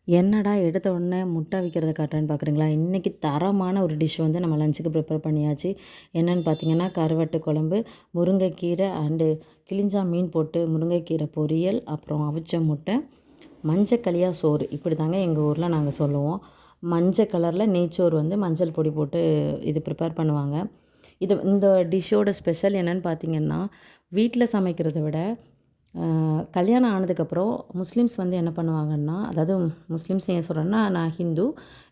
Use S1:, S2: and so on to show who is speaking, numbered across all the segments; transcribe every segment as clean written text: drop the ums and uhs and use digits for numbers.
S1: என்னடா எடுத்த உடனே முட்டை அவிக்கிறத காட்டுறேன்னு பார்க்குறீங்களா? இன்றைக்கி தரமான ஒரு டிஷ் வந்து நம்ம லஞ்சுக்கு ப்ரிப்பேர் பண்ணியாச்சு. என்னென்னு பார்த்தீங்கன்னா, கருவாட்டு குழம்பு, முருங்கைக்கீரை அண்டு கிளிஞ்சா மீன் போட்டு முருங்கைக்கீரை பொரியல், அப்புறம் அவிச்ச முட்டை, மஞ்சக்கலியா சோறு. இப்படி தாங்க எங்கள் ஊரில் நாங்கள் சொல்லுவோம். மஞ்சள் கலரில் நெய்ச்சோறு வந்து மஞ்சள் பொடி போட்டு இது ப்ரிப்பேர் பண்ணுவாங்க. இந்த டிஷ்ஷோட ஸ்பெஷல் என்னென்னு பார்த்தீங்கன்னா, வீட்டில் சமைக்கிறத விட கல்யாணம் ஆனதுக்கப்புறம் முஸ்லீம்ஸ் வந்து என்ன பண்ணுவாங்கன்னா, அதாவது முஸ்லீம்ஸ் ஏன் சொல்கிறேன்னா, நான் ஹிந்து.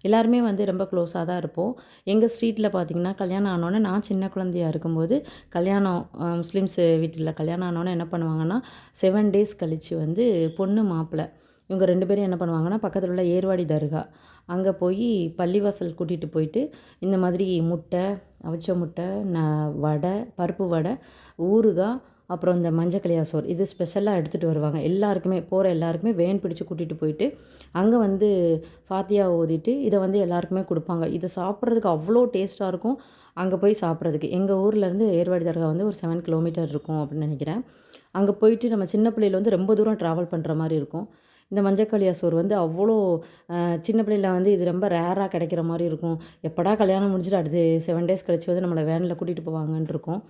S1: எல்லாருமே வந்து ரொம்ப க்ளோஸாக தான் இருப்போம். எங்கள் ஸ்ட்ரீட்டில் பார்த்திங்கன்னா, கல்யாணம் ஆனோடனே நான் சின்ன குழந்தையா இருக்கும்போது கல்யாணம் முஸ்லீம்ஸ் வீட்டில் கல்யாணம் ஆனோடனே என்ன பண்ணுவாங்கன்னா, 7 டேஸ் கழித்து வந்து பொண்ணு மாப்பிள்ளை இவங்க 2 பேரும் என்ன பண்ணுவாங்கன்னா, பக்கத்தில் உள்ள ஏர்வாடி தர்கா அங்கே போய் பள்ளிவாசல் கூட்டிகிட்டு போயிட்டு, இந்த மாதிரி முட்டை, அவிச்ச முட்டை, வடை, பருப்பு வடை, ஊறுகாய், அப்புறம் இந்த மஞ்சக்கலியா சோறு இது ஸ்பெஷலாக எடுத்துகிட்டு வருவாங்க. எல்லாருக்குமே போகிற எல்லாருக்குமே வேன் பிடிச்சு கூட்டிகிட்டு போயிட்டு அங்கே வந்து ஃபாத்தியா ஓதிட்டு இதை வந்து எல்லாருக்குமே கொடுப்பாங்க. இதை சாப்பிட்றதுக்கு அவ்வளோ டேஸ்ட்டாக இருக்கும். அங்கே போய் சாப்பிட்றதுக்கு எங்கள் ஊர்லேருந்து ஏர்வாடி தர்கா வந்து ஒரு 7 கிலோமீட்டர் இருக்கும் அப்படின்னு நினைக்கிறேன். அங்கே போயிட்டு நம்ம சின்ன பிள்ளையில வந்து ரொம்ப தூரம் ட்ராவல் பண்ணுற மாதிரி இருக்கும். இந்த மஞ்சக்கலியா சோறு வந்து அவ்வளோ சின்ன பிள்ளையில வந்து இது ரொம்ப ரேராக கிடைக்கிற மாதிரி இருக்கும். எப்படா கல்யாணம் முடிஞ்சுட்டு அடுத்து 7 டேஸ் கழிச்சு வந்து நம்மளை வேனில் கூட்டிகிட்டு போவாங்கன்னு இருக்கும்.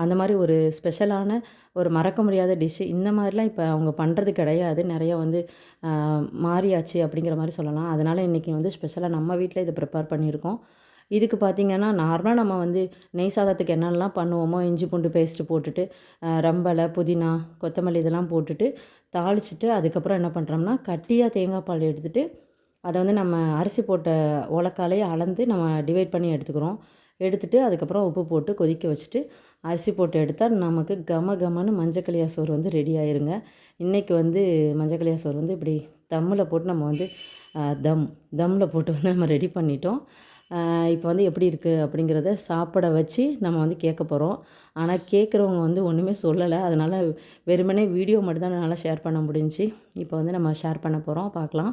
S1: அந்த மாதிரி ஒரு ஸ்பெஷலான ஒரு மறக்க முடியாத டிஷ்ஷு. இந்த மாதிரிலாம் இப்போ அவங்க பண்ணுறது கிடையாது. நிறைய வந்து மாறியாச்சு அப்படிங்கிற மாதிரி சொல்லலாம். அதனால் இன்றைக்கி வந்து ஸ்பெஷலாக நம்ம வீட்டில் இதை ப்ரிப்பேர் பண்ணியிருக்கோம். இதுக்கு பார்த்திங்கன்னா, நார்மலாக நம்ம வந்து நெய் சாதத்துக்கு என்னென்னலாம் பண்ணுவோமோ, இஞ்சி பூண்டு பேஸ்ட்டு போட்டுட்டு, ரம்பலை, புதினா, கொத்தமல்லி இதெல்லாம் போட்டுட்டு தாளிச்சிட்டு, அதுக்கப்புறம் என்ன பண்ணுறோம்னா, கட்டியாக தேங்காய் பால் எடுத்துகிட்டு அதை வந்து நம்ம அரிசி போட்ட உலக்காலையே அளந்து நம்ம டிவைட் பண்ணி எடுத்துக்கிறோம். எடுத்துகிட்டு அதுக்கப்புறம் உப்பு போட்டு கொதிக்க வச்சுட்டு அரிசி போட்டு எடுத்தால் நமக்கு கம கமன்னு மஞ்சக்கலியா சோறு வந்து ரெடி ஆயிருங்க. இன்றைக்கி வந்து மஞ்சக்கலியா சோறு வந்து இப்படி தம்மில் போட்டு நம்ம வந்து தம்மில் போட்டு வந்து நம்ம ரெடி பண்ணிட்டோம். இப்போ வந்து எப்படி இருக்குது அப்படிங்கிறத சாப்பிட வச்சு நம்ம வந்து கேட்க போகிறோம். ஆனால் கேட்குறவங்க வந்து ஒன்றுமே சொல்லலை. அதனால் வெறுமனே வீடியோ மட்டும் தான் என்னால் ஷேர் பண்ண முடிஞ்சுச்சு. இப்போ வந்து நம்ம ஷேர் பண்ண போகிறோம், பார்க்கலாம்.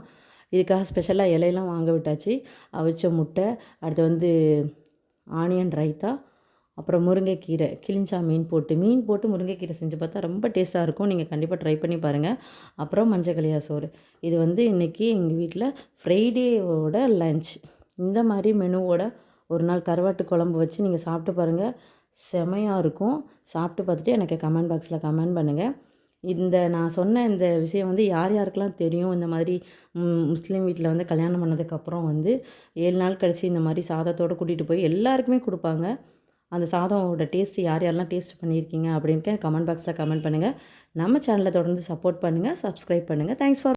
S1: இதுக்காக ஸ்பெஷலாக இலையெல்லாம் வாங்க விட்டாச்சு. அவிச்ச முட்டை, அடுத்து வந்து ஆனியன் ரைத்தா, அப்புறம் முருங்கைக்கீரை, கிளிஞ்சா மீன் போட்டு முருங்கைக்கீரை செஞ்சு பார்த்தா ரொம்ப டேஸ்ட்டாக இருக்கும். நீங்கள் கண்டிப்பாக ட்ரை பண்ணி பாருங்கள். அப்புறம் மஞ்சக்கலியா சோறு. இது வந்து இன்றைக்கி எங்கள் வீட்டில் ஃப்ரைடேவோட லன்ச். இந்த மாதிரி மெனுவோட ஒரு நாள் கருவாட்டு குழம்பு வச்சு நீங்கள் சாப்பிட்டு பாருங்கள். செமையாக இருக்கும். சாப்பிட்டு பார்த்துட்டு எனக்கு கமெண்ட் பாக்ஸில் கமெண்ட் பண்ணுங்கள். நான் சொன்ன இந்த விஷயம் வந்து யார் யாருக்கெல்லாம் தெரியும், இந்த மாதிரி முஸ்லீம் வீட்டில் வந்து கல்யாணம் பண்ணதுக்கப்புறம் வந்து 7 நாள் கழித்து இந்த மாதிரி சாதத்தோடு கூட்டிகிட்டு போய் எல்லாருக்குமே கொடுப்பாங்க. அந்த சாதமோட டேஸ்ட்டு யார் யாரெல்லாம் டேஸ்ட் பண்ணியிருக்கீங்க அப்படின்ட்டு கமெண்ட் பாக்ஸில் கமெண்ட் பண்ணுங்கள். நம்ம சேனலை தொடர்ந்து சப்போர்ட் பண்ணுங்கள், சப்ஸ்கிரைப் பண்ணுங்கள். Thanks for